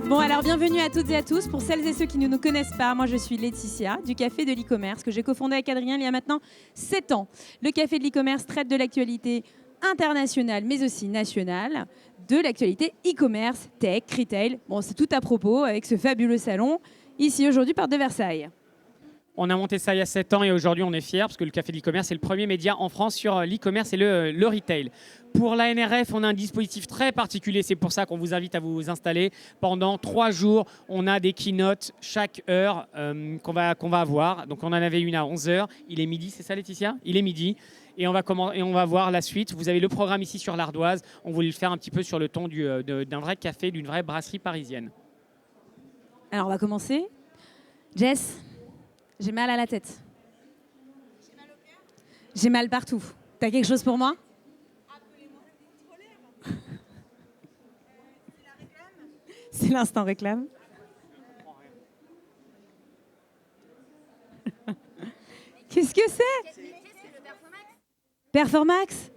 Bon, alors bienvenue à toutes et à tous. Pour celles et ceux qui ne nous connaissent pas, moi je suis Laetitia du Café de l'e-commerce que j'ai cofondé avec Adrien il y a maintenant 7 ans. Le Café de l'e-commerce traite de l'actualité internationale mais aussi nationale, de l'actualité e-commerce, tech, retail. Bon, c'est tout à propos avec ce fabuleux salon ici aujourd'hui porte de Versailles. On a monté ça il y a 7 ans et aujourd'hui on est fiers parce que le Café de l'e-commerce est le premier média en France sur l'e-commerce et le retail. Pour la NRF, on a un dispositif très particulier, c'est pour ça qu'on vous invite à vous installer. Pendant 3 jours, on a des keynotes chaque heure qu'on va avoir. Donc on en avait une à 11h, il est midi, c'est ça Laetitia ? Il est midi. Et on va voir la suite. Vous avez le programme ici sur l'Ardoise. On voulait le faire un petit peu sur le ton d'un vrai café, d'une vraie brasserie parisienne. Alors on va commencer. Jess, j'ai mal à la tête. J'ai mal au cœur ? J'ai mal partout. T'as quelque chose pour moi ? Appelez-moi le contrôleur. C'est la réclame ? C'est l'instant réclame. Qu'est-ce que c'est ? Performax.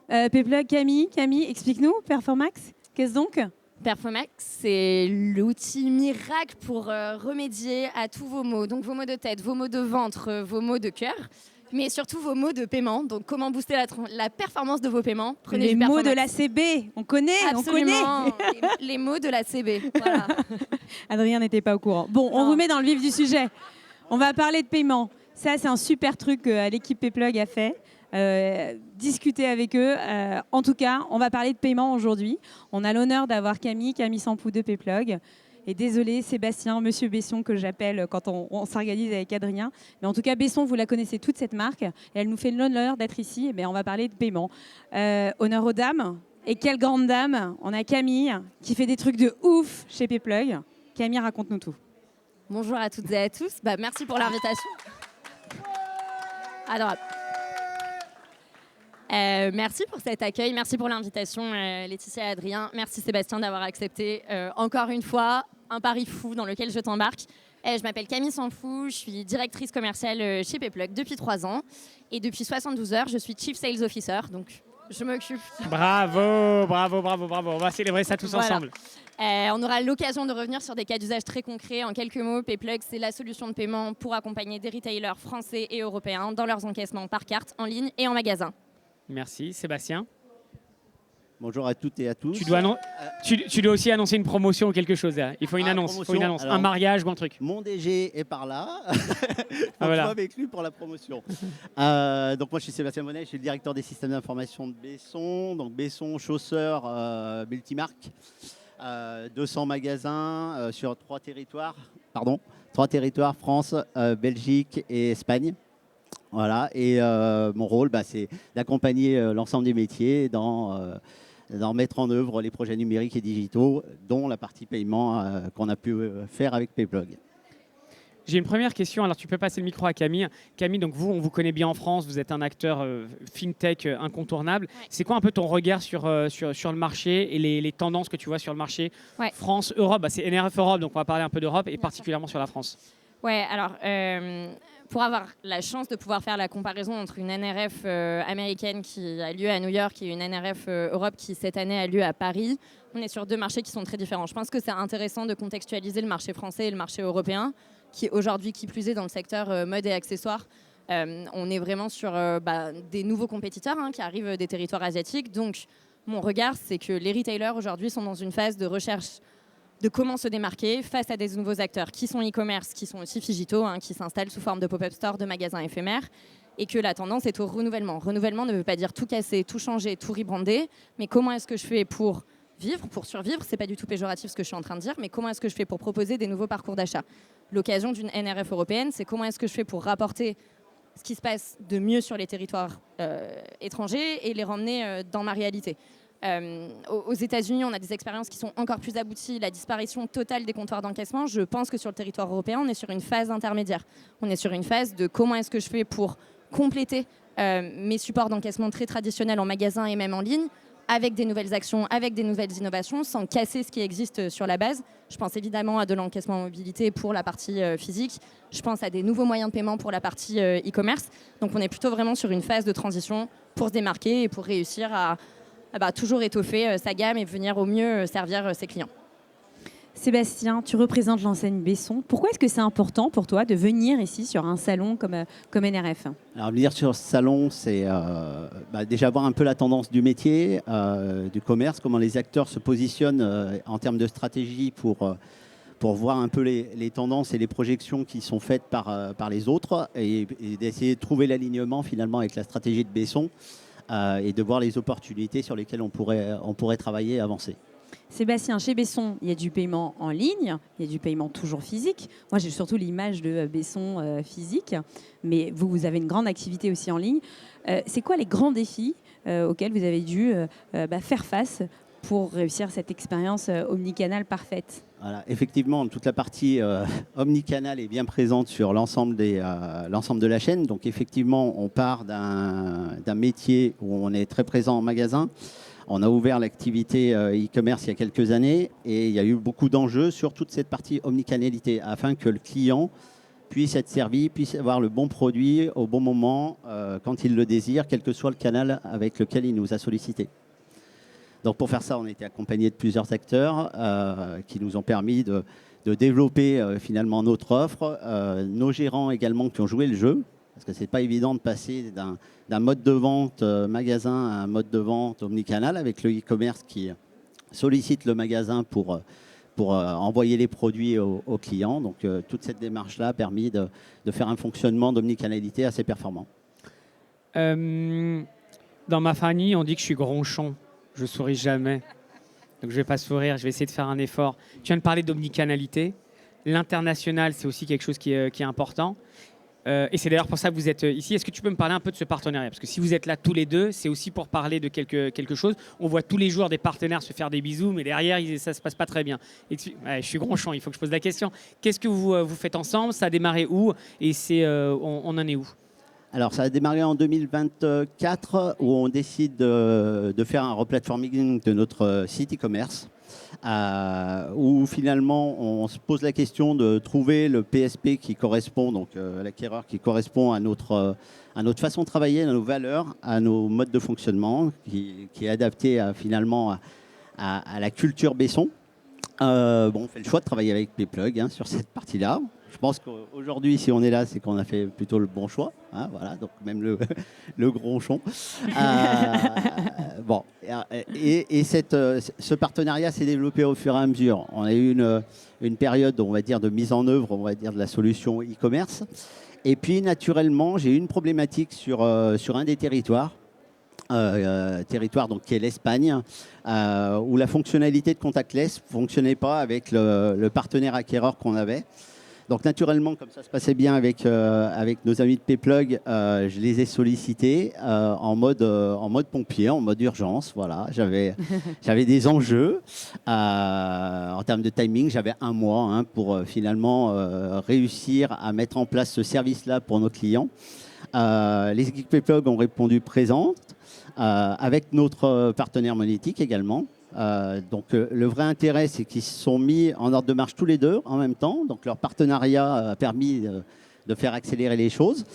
Pplug, Camille, explique-nous, Performax, qu'est-ce donc ? Performax, c'est l'outil miracle pour remédier à tous vos maux. Donc vos maux de tête, vos maux de ventre, vos maux de cœur, mais surtout vos maux de paiement. Donc comment booster la performance de vos paiements ? Prenez les du maux Performax. de la CB, on connaît, Absolument. on connaît. Les maux de la CB, voilà. Adrien n'était pas au courant. Bon, on vous met dans le vif du sujet. On va parler de paiement. Ça, c'est un super truc que l'équipe Pplug a fait. Discuter avec eux. En tout cas, on va parler de paiement aujourd'hui. On a l'honneur d'avoir Camille Sampou de Pplug. Et désolé, Sébastien, Monsieur Besson, que j'appelle quand on s'organise avec Adrien. Mais en tout cas, Besson, vous la connaissez toute cette marque. Et elle nous fait l'honneur d'être ici. Et bien, on va parler de paiement. Honneur aux dames. Et quelle grande dame. On a Camille qui fait des trucs de ouf chez Pplug. Camille, raconte-nous tout. Bonjour à toutes et à tous. Merci pour l'invitation. Adorable. Merci pour cet accueil, merci pour l'invitation Laetitia et Adrien, merci Sébastien d'avoir accepté encore une fois un pari fou dans lequel je t'embarque. Je m'appelle Camille Sampou, je suis directrice commerciale chez Pplug depuis 3 ans et depuis 72 heures je suis Chief Sales Officer, donc je m'occupe... Bravo, on va célébrer ça tous ensemble. On aura l'occasion de revenir sur des cas d'usage très concrets. En quelques mots, Pplug, c'est la solution de paiement pour accompagner des retailers français et européens dans leurs encaissements par carte, en ligne et en magasin. Merci. Sébastien ? Bonjour à toutes et à tous. Tu dois aussi annoncer une promotion ou quelque chose. Il faut une annonce, Alors, un mariage ou un truc. Mon DG est par là. Voilà. Je suis avec lui pour la promotion. Donc moi je suis Sébastien Bonnet, je suis le directeur des systèmes d'information de Besson. Donc Besson, chausseurs, multimarque. 200 magasins sur 3 territoires. France, Belgique et Espagne. Voilà, et mon rôle, c'est d'accompagner l'ensemble des métiers dans mettre en œuvre les projets numériques et digitaux, dont la partie paiement qu'on a pu faire avec Pplug. J'ai une première question, alors tu peux passer le micro à Camille. Camille, donc vous, on vous connaît bien en France, vous êtes un acteur fintech incontournable. Ouais. C'est quoi un peu ton regard sur le marché et les tendances que tu vois sur le marché ? Ouais. France, Europe, c'est NRF Europe, donc on va parler un peu d'Europe et particulièrement sur la France. Ouais, alors... Pour avoir la chance de pouvoir faire la comparaison entre une NRF américaine qui a lieu à New York et une NRF Europe qui, cette année, a lieu à Paris, on est sur 2 marchés qui sont très différents. Je pense que c'est intéressant de contextualiser le marché français et le marché européen, qui aujourd'hui, qui plus est, dans le secteur mode et accessoires. On est vraiment sur des nouveaux compétiteurs qui arrivent des territoires asiatiques. Donc, mon regard, c'est que les retailers, aujourd'hui, sont dans une phase de recherche de comment se démarquer face à des nouveaux acteurs qui sont e-commerce, qui sont aussi digitaux, qui s'installent sous forme de pop-up store, de magasins éphémères, et que la tendance est au renouvellement. Renouvellement ne veut pas dire tout casser, tout changer, tout rebrander, mais comment est-ce que je fais pour vivre, pour survivre ? C'est pas du tout péjoratif ce que je suis en train de dire, mais comment est-ce que je fais pour proposer des nouveaux parcours d'achat ? L'occasion d'une NRF européenne, c'est comment est-ce que je fais pour rapporter ce qui se passe de mieux sur les territoires étrangers et les ramener dans ma réalité. Aux États-Unis, on a des expériences qui sont encore plus abouties. La disparition totale des comptoirs d'encaissement. Je pense que sur le territoire européen, on est sur une phase intermédiaire. On est sur une phase de comment est-ce que je fais pour compléter mes supports d'encaissement très traditionnels en magasin et même en ligne, avec des nouvelles actions, avec des nouvelles innovations, sans casser ce qui existe sur la base. Je pense évidemment à de l'encaissement en mobilité pour la partie physique. Je pense à des nouveaux moyens de paiement pour la partie e-commerce. Donc on est plutôt vraiment sur une phase de transition pour se démarquer et pour réussir à toujours étoffer sa gamme et venir au mieux servir ses clients. Sébastien, tu représentes l'enseigne Besson. Pourquoi est-ce que c'est important pour toi de venir ici sur un salon comme NRF? Alors venir sur ce salon, c'est déjà voir un peu la tendance du métier, du commerce, comment les acteurs se positionnent en termes de stratégie pour voir un peu les tendances et les projections qui sont faites par les autres et d'essayer de trouver l'alignement finalement avec la stratégie de Besson et de voir les opportunités sur lesquelles on pourrait travailler et avancer. Sébastien, chez Besson, il y a du paiement en ligne, il y a du paiement toujours physique. Moi, j'ai surtout l'image de Besson physique, mais vous avez une grande activité aussi en ligne. C'est quoi les grands défis auxquels vous avez dû faire face pour réussir cette expérience omnicanal parfaite? Voilà, effectivement, toute la partie omnicanal est bien présente sur l'ensemble de la chaîne. Donc effectivement, on part d'un métier où on est très présent en magasin. On a ouvert l'activité e-commerce il y a quelques années et il y a eu beaucoup d'enjeux sur toute cette partie omnicanalité afin que le client puisse être servi, puisse avoir le bon produit au bon moment quand il le désire, quel que soit le canal avec lequel il nous a sollicité. Donc pour faire ça, on a été accompagné de plusieurs acteurs qui nous ont permis de développer finalement notre offre. Nos gérants également qui ont joué le jeu, parce que ce n'est pas évident de passer d'un mode de vente magasin à un mode de vente omnicanal avec le e-commerce qui sollicite le magasin pour envoyer les produits aux clients. Donc toute cette démarche-là a permis de faire un fonctionnement d'omnicanalité assez performant. Dans ma famille, on dit que je suis gronchon. Je souris jamais. Donc je ne vais pas sourire, je vais essayer de faire un effort. Tu viens de parler d'omnicanalité. L'international, c'est aussi quelque chose qui est important. Et c'est d'ailleurs pour ça que vous êtes ici. Est-ce que tu peux me parler un peu de ce partenariat? Parce que si vous êtes là tous les deux, c'est aussi pour parler de quelque chose. On voit tous les jours des partenaires se faire des bisous, mais derrière, ça ne se passe pas très bien. Je suis gronchon, il faut que je pose la question. Qu'est-ce que vous faites ensemble? Ça a démarré où? Et on en est où? Alors, ça a démarré en 2024 où on décide de faire un replatforming de notre site e-commerce. Où finalement on se pose la question de trouver le PSP qui correspond, donc l'acquéreur qui correspond à notre façon de travailler, à nos valeurs, à nos modes de fonctionnement, qui est adapté finalement à la culture Besson. On fait le choix de travailler avec Payplug sur cette partie-là. Je pense qu'aujourd'hui, si on est là, c'est qu'on a fait plutôt le bon choix. Voilà, donc même le gronchon. Et ce partenariat s'est développé au fur et à mesure. On a eu une période, on va dire, de mise en œuvre, on va dire, de la solution e-commerce. Et puis, naturellement, j'ai eu une problématique sur un des territoires. Territoire donc, qui est l'Espagne, où la fonctionnalité de contactless ne fonctionnait pas avec le partenaire acquéreur qu'on avait. Donc naturellement, comme ça se passait bien avec nos amis de Payplug, je les ai sollicités en mode pompier, en mode urgence. Voilà, j'avais des enjeux en termes de timing. J'avais un mois pour finalement réussir à mettre en place ce service-là pour nos clients. Les équipes Payplug ont répondu présentes. Avec notre partenaire monétique également. Donc le vrai intérêt, c'est qu'ils se sont mis en ordre de marche tous les deux en même temps. Donc leur partenariat a permis de faire accélérer les choses.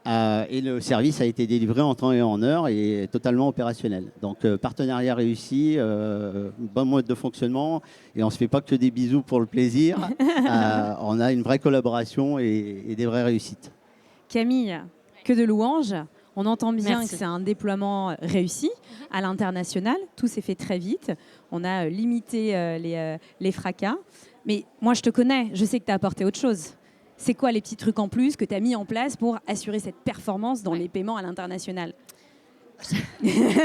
Et le service a été délivré en temps et en heure et totalement opérationnel. Donc partenariat réussi, bon mode de fonctionnement. Et on ne se fait pas que des bisous pour le plaisir. On a une vraie collaboration et des vraies réussites. Camille, que de louanges. On entend bien Merci. que c'est un déploiement réussi à l'international. Tout s'est fait très vite. On a limité les fracas. Mais moi, je te connais. Je sais que tu as apporté autre chose. C'est quoi les petits trucs en plus que tu as mis en place pour assurer cette performance dans les paiements à l'international?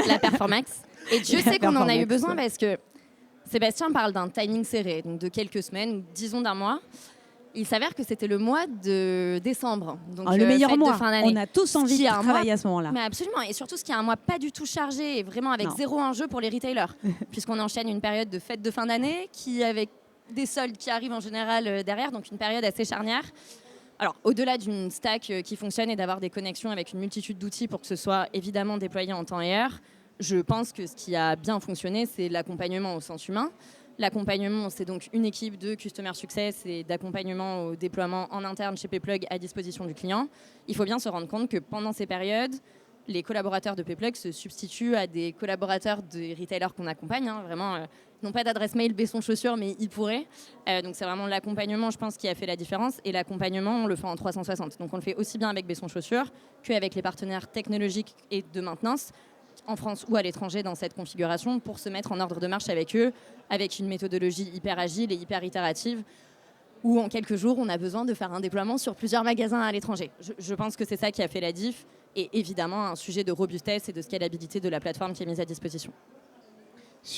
La performance. Et Dieu sait qu'on en a eu besoin parce que Sébastien parle d'un timing serré, donc de quelques semaines, disons d'un mois. Il s'avère que c'était le mois de décembre. Donc, le meilleur fête mois. de fin d'année. On a tous envie de travailler à ce moment-là. Mais absolument. Et surtout, ce qui est un mois pas du tout chargé et vraiment avec zéro enjeu pour les retailers. Puisqu'on enchaîne une période de fête de fin d'année qui, avec des soldes qui arrivent en général derrière, donc une période assez charnière. Alors, au-delà d'une stack qui fonctionne et d'avoir des connexions avec une multitude d'outils pour que ce soit évidemment déployé en temps et heure, je pense que ce qui a bien fonctionné, c'est l'accompagnement au sens humain. L'accompagnement, c'est donc une équipe de Customer Success et d'accompagnement au déploiement en interne chez Payplug à disposition du client. Il faut bien se rendre compte que pendant ces périodes, les collaborateurs de Payplug se substituent à des collaborateurs des retailers qu'on accompagne. Vraiment, ils n'ont pas d'adresse mail Besson Chaussures, mais ils pourraient. Donc c'est vraiment l'accompagnement, je pense, qui a fait la différence. Et l'accompagnement, on le fait en 360. Donc on le fait aussi bien avec Besson Chaussures qu'avec les partenaires technologiques et de maintenance, en France ou à l'étranger dans cette configuration, pour se mettre en ordre de marche avec eux, avec une méthodologie hyper agile et hyper itérative, où en quelques jours, on a besoin de faire un déploiement sur plusieurs magasins à l'étranger. Je pense que c'est ça qui a fait la diff, et évidemment un sujet de robustesse et de scalabilité de la plateforme qui est mise à disposition.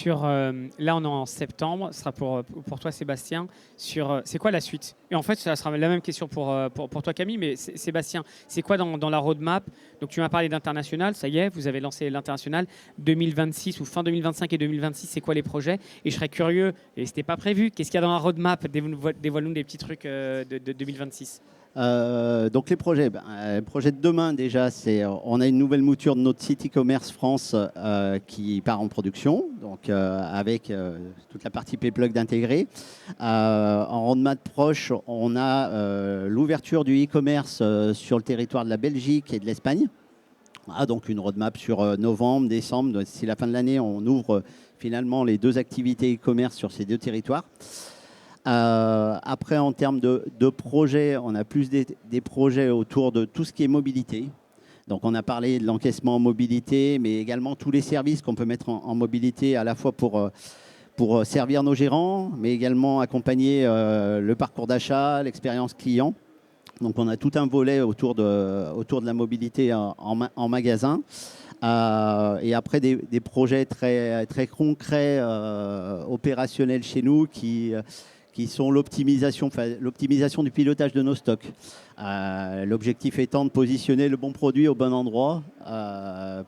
Là, on est en septembre. Ce sera pour toi, Sébastien. C'est quoi la suite? Et en fait, ça sera la même question pour toi, Camille. Mais Sébastien, c'est quoi dans la roadmap? Donc, tu m'as parlé d'international. Ça y est, vous avez lancé l'international 2026 ou fin 2025 et 2026. C'est quoi les projets? Et je serais curieux, et c'était pas prévu, qu'est-ce qu'il y a dans la roadmap? Dévoile-nous des petits trucs de 2026. Donc les projets, le projet de demain déjà, on a une nouvelle mouture de notre site e-commerce France qui part en production, donc avec toute la partie Payplug intégrée. En roadmap proche, on a l'ouverture du e-commerce sur le territoire de la Belgique et de l'Espagne. Donc une roadmap sur novembre, décembre. D'ici la fin de l'année, on ouvre finalement les 2 activités e-commerce sur ces 2 territoires. Après, en termes de projets, on a plus des projets autour de tout ce qui est mobilité. Donc, on a parlé de l'encaissement en mobilité, mais également tous les services qu'on peut mettre en mobilité, à la fois pour servir nos gérants, mais également accompagner le parcours d'achat, l'expérience client. Donc, on a tout un volet autour de la mobilité en magasin. Et après, des projets très, très concrets, opérationnels chez nous qui sont l'optimisation du pilotage de nos stocks. L'objectif étant de positionner le bon produit au bon endroit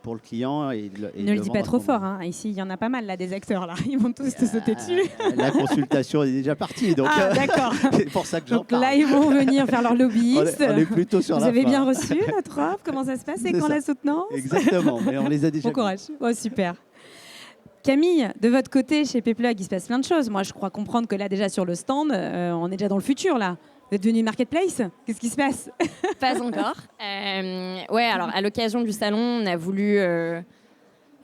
pour le client. Ne le dis pas trop fort. Hein. Ici, il y en a pas mal là, des acteurs. Là. Ils vont tous te sauter dessus. La consultation est déjà partie. Donc, d'accord. C'est pour ça que j'en parle. Là, ils vont venir faire leur lobbyiste. On est plutôt sur Vous la avez fin. bien reçu notre offre? Comment ça se passe? C'est quand la soutenance? Exactement. Mais on les a déjà. Bon courage. Oh, super. Camille, de votre côté, chez Payplug, il se passe plein de choses. Moi, je crois comprendre que là, déjà sur le stand, on est déjà dans le futur, là. Vous êtes devenu marketplace? Qu'est-ce qui se passe? Pas encore. Ouais, alors à l'occasion du salon, on a voulu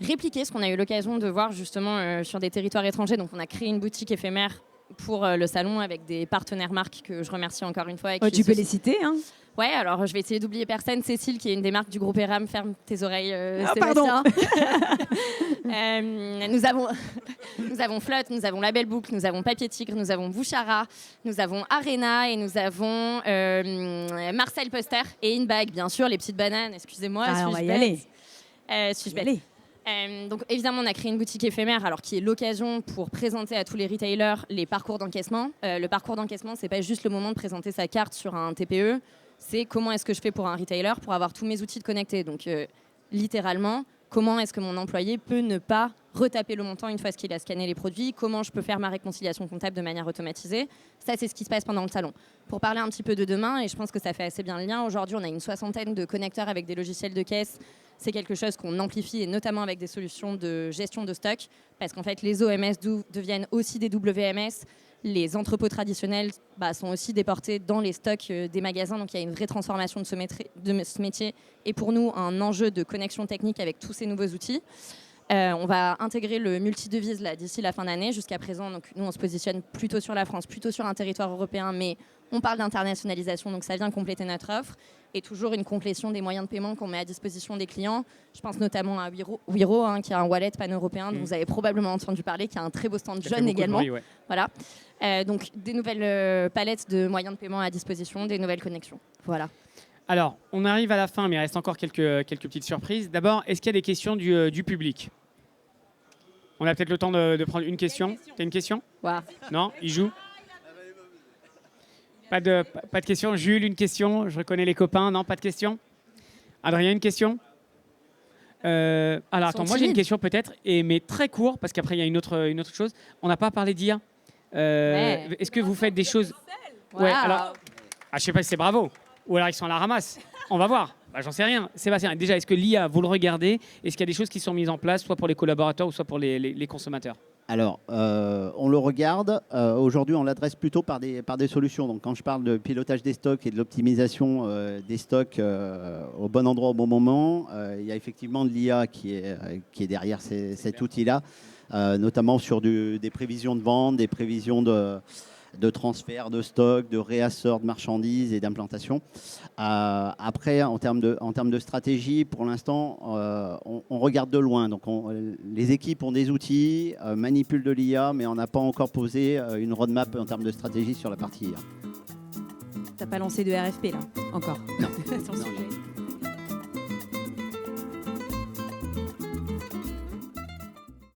répliquer ce qu'on a eu l'occasion de voir justement sur des territoires étrangers. Donc, on a créé une boutique éphémère pour le salon avec des partenaires marques que je remercie encore une fois. Tu peux les citer, hein? Ouais, alors je vais essayer d'oublier personne. Cécile, qui est une des marques du groupe Eram, ferme tes oreilles, pardon. Sébastien. Nous avons Flotte, nous avons Label Book, nous avons Papier Tigre, nous avons Bouchara, nous avons Arena et nous avons Marcel Poster et Inbag, bien sûr, les petites bananes. Excusez-moi, on va y aller. Donc évidemment, on a créé une boutique éphémère, alors qui est l'occasion pour présenter à tous les retailers les parcours d'encaissement. Le parcours d'encaissement, c'est pas juste le moment de présenter sa carte sur un TPE. C'est comment est-ce que je fais pour un retailer pour avoir tous mes outils de connectés. Donc, littéralement, comment est-ce que mon employé peut ne pas retaper le montant une fois qu'il a scanné les produits? Comment je peux faire ma réconciliation comptable de manière automatisée? Ça, c'est ce qui se passe pendant le salon. Pour parler un petit peu de demain, et je pense que ça fait assez bien le lien, aujourd'hui, on a une 60aine de connecteurs avec des logiciels de caisse. C'est quelque chose qu'on amplifie, et notamment avec des solutions de gestion de stock, parce qu'en fait, les OMS deviennent aussi des WMS. Les entrepôts traditionnels sont aussi déportés dans les stocks des magasins. Donc, il y a une vraie transformation de ce métier. Et pour nous, un enjeu de connexion technique avec tous ces nouveaux outils. On va intégrer le multidevise d'ici la fin d'année. Jusqu'à présent, donc, nous, on se positionne plutôt sur la France, plutôt sur un territoire européen. Mais on parle d'internationalisation, donc ça vient compléter notre offre. Et toujours une complétion des moyens de paiement qu'on met à disposition des clients. Je pense notamment à Wiro, qui est un wallet pan-européen dont vous avez probablement entendu parler, qui a un très beau stand jeune également. Bruit, ouais. Voilà. Donc des nouvelles palettes de moyens de paiement à disposition, des nouvelles connexions. Voilà. Alors, on arrive à la fin, mais il reste encore quelques petites surprises. D'abord, est-ce qu'il y a des questions du public? On a peut-être le temps de prendre une question. T'as une question? Wow. Non? Il joue? Pas de question. Jules, une question? Je reconnais les copains. Non, pas de question? Adrien, une question? Alors, attends, moi j'ai une question peut-être, mais très court, parce qu'après il y a une autre chose. On n'a pas parlé d'IA. Est-ce que vous faites des choses... Wow. Ouais, alors... je sais pas si c'est bravo. Ou alors ils sont à la ramasse. On va voir. J'en sais rien. Sébastien, déjà, est-ce que l'IA, vous le regardez? Est-ce qu'il y a des choses qui sont mises en place, soit pour les collaborateurs ou soit pour les consommateurs? Alors, on le regarde. Aujourd'hui, on l'adresse plutôt par des solutions. Donc, quand je parle de pilotage des stocks et de l'optimisation des stocks au bon endroit au bon moment, il y a effectivement de l'IA qui est derrière cet outil-là, notamment sur des prévisions de vente, des prévisions de transfert de stock, de réassort de marchandises et d'implantation. Après, en termes de stratégie, pour l'instant, on regarde de loin. Donc, les équipes ont des outils, manipulent de l'IA, mais on n'a pas encore posé une roadmap en termes de stratégie sur la partie IA. T'as pas lancé de RFP là, encore? Non. Sur le sujet.